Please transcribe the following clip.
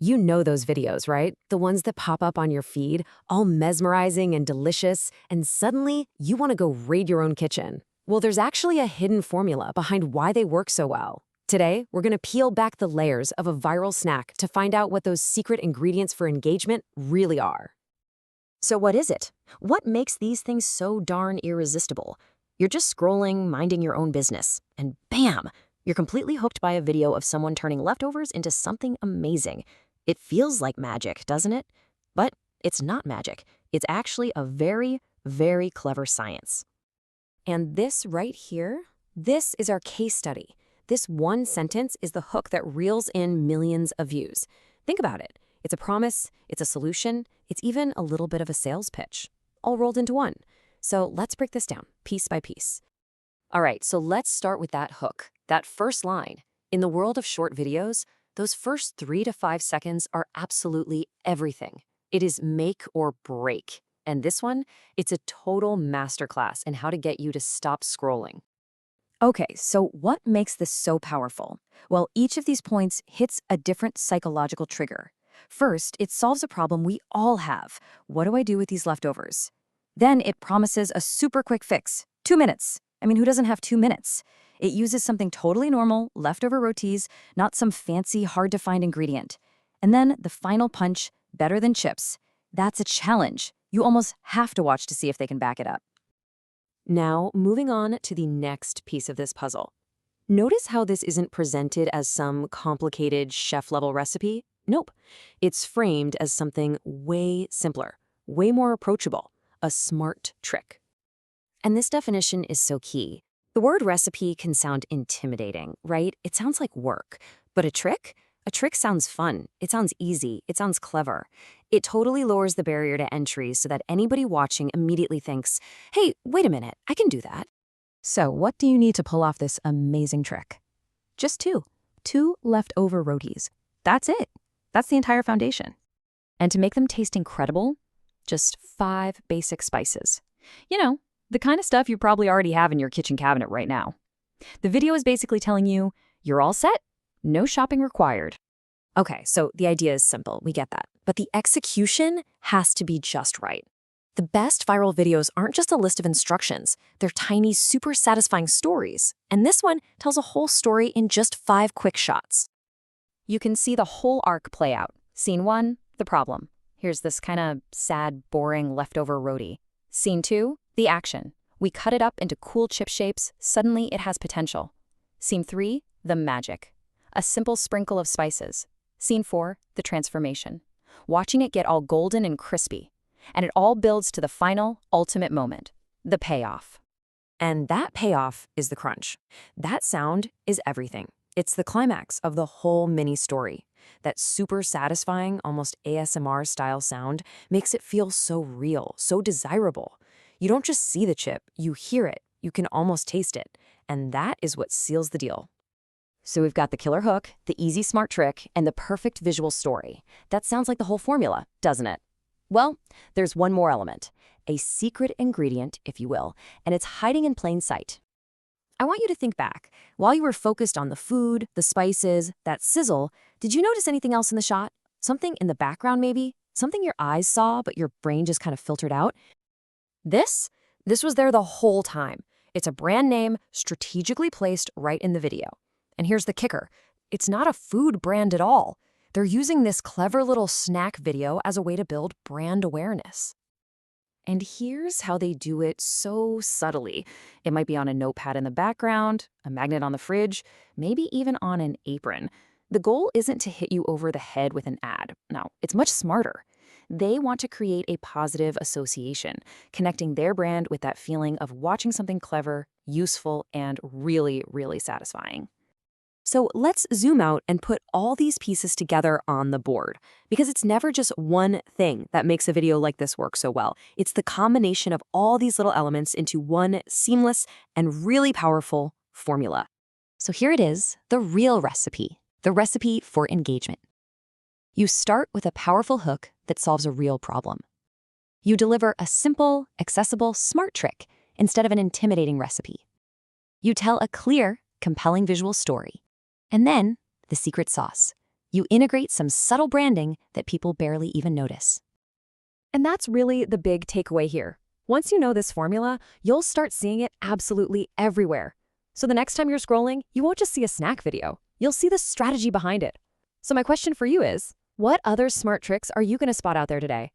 You know those videos, right? The ones that pop up on your feed, all mesmerizing and delicious, and suddenly you want to go raid your own kitchen. Well, there's actually a hidden formula behind why they work so well. Today, we're going to peel back the layers of a viral snack to find out what those secret ingredients for engagement really are. So what is it? What makes these things so darn irresistible? You're just scrolling, minding your own business, and bam! You're completely hooked by a video of someone turning leftovers into something amazing. It feels like magic, doesn't it? But it's not magic. It's actually a very, very clever science. And this right here, this is our case study. This one sentence is the hook that reels in millions of views. Think about it. It's a promise, it's a solution, it's even a little bit of a sales pitch, all rolled into one. So let's break this down, piece by piece. All right, so let's start with that hook, that first line. In the world of short videos, those first 3 to 5 seconds are absolutely everything. It is make or break. And this one, it's a total masterclass in how to get you to stop scrolling. Okay, so what makes this so powerful? Well, each of these points hits a different psychological trigger. First, it solves a problem we all have. What do I do with these leftovers? Then it promises a super quick fix. 2 minutes. I mean, who doesn't have 2 minutes? It uses something totally normal, leftover rotis, not some fancy, hard-to-find ingredient. And then the final punch, better than chips. That's a challenge. You almost have to watch to see if they can back it up. Now, moving on to the next piece of this puzzle. Notice how this isn't presented as some complicated chef-level recipe. Nope. It's framed as something way simpler, way more approachable, a smart trick. And this definition is so key. The word recipe can sound intimidating, right? It sounds like work. But a trick? A trick sounds fun. It sounds easy. It sounds clever. It totally lowers the barrier to entry so that anybody watching immediately thinks, hey, wait a minute, I can do that. So what do you need to pull off this amazing trick? Just two leftover rotis. That's it. That's the entire foundation. And to make them taste incredible, just 5 basic spices. You know, the kind of stuff you probably already have in your kitchen cabinet right now. The video is basically telling you, you're all set, no shopping required. Okay, so the idea is simple, we get that. But the execution has to be just right. The best viral videos aren't just a list of instructions. They're tiny, super satisfying stories. And this one tells a whole story in just 5 quick shots. You can see the whole arc play out. Scene 1, the problem. Here's this kind of sad, boring leftover roti. Scene 2, the action. We cut it up into cool chip shapes. Suddenly it has potential. Scene 3, the magic. A simple sprinkle of spices. Scene 4, the transformation. Watching it get all golden and crispy. And it all builds to the final, ultimate moment, the payoff. And that payoff is the crunch. That sound is everything. It's the climax of the whole mini story. That super satisfying, almost ASMR-style sound makes it feel so real, so desirable. You don't just see the chip, you hear it, you can almost taste it. And that is what seals the deal. So we've got the killer hook, the easy smart trick, and the perfect visual story. That sounds like the whole formula, doesn't it? Well, there's one more element, a secret ingredient, if you will, and it's hiding in plain sight. I want you to think back. While you were focused on the food, the spices, that sizzle, did you notice anything else in the shot? Something in the background maybe? Something your eyes saw but your brain just kind of filtered out? This was there the whole time. It's a brand name strategically placed right in the video. And here's the kicker. It's not a food brand at all. They're using this clever little snack video as a way to build brand awareness. And here's how they do it so subtly. It might be on a notepad in the background, a magnet on the fridge, maybe even on an apron. The goal isn't to hit you over the head with an ad. No, it's much smarter. They want to create a positive association, connecting their brand with that feeling of watching something clever, useful, and really, really satisfying. So let's zoom out and put all these pieces together on the board, because it's never just one thing that makes a video like this work so well. It's the combination of all these little elements into one seamless and really powerful formula. So here it is, the real recipe, the recipe for engagement. You start with a powerful hook that solves a real problem. You deliver a simple, accessible, smart trick instead of an intimidating recipe. You tell a clear, compelling visual story. And then, the secret sauce, You integrate some subtle branding that people barely even notice. And that's really the big takeaway here. Once you know this formula, you'll start seeing it absolutely everywhere. So the next time you're scrolling, you won't just see a snack video. You'll see the strategy behind it. So my question for you is, what other smart tricks are you going to spot out there today?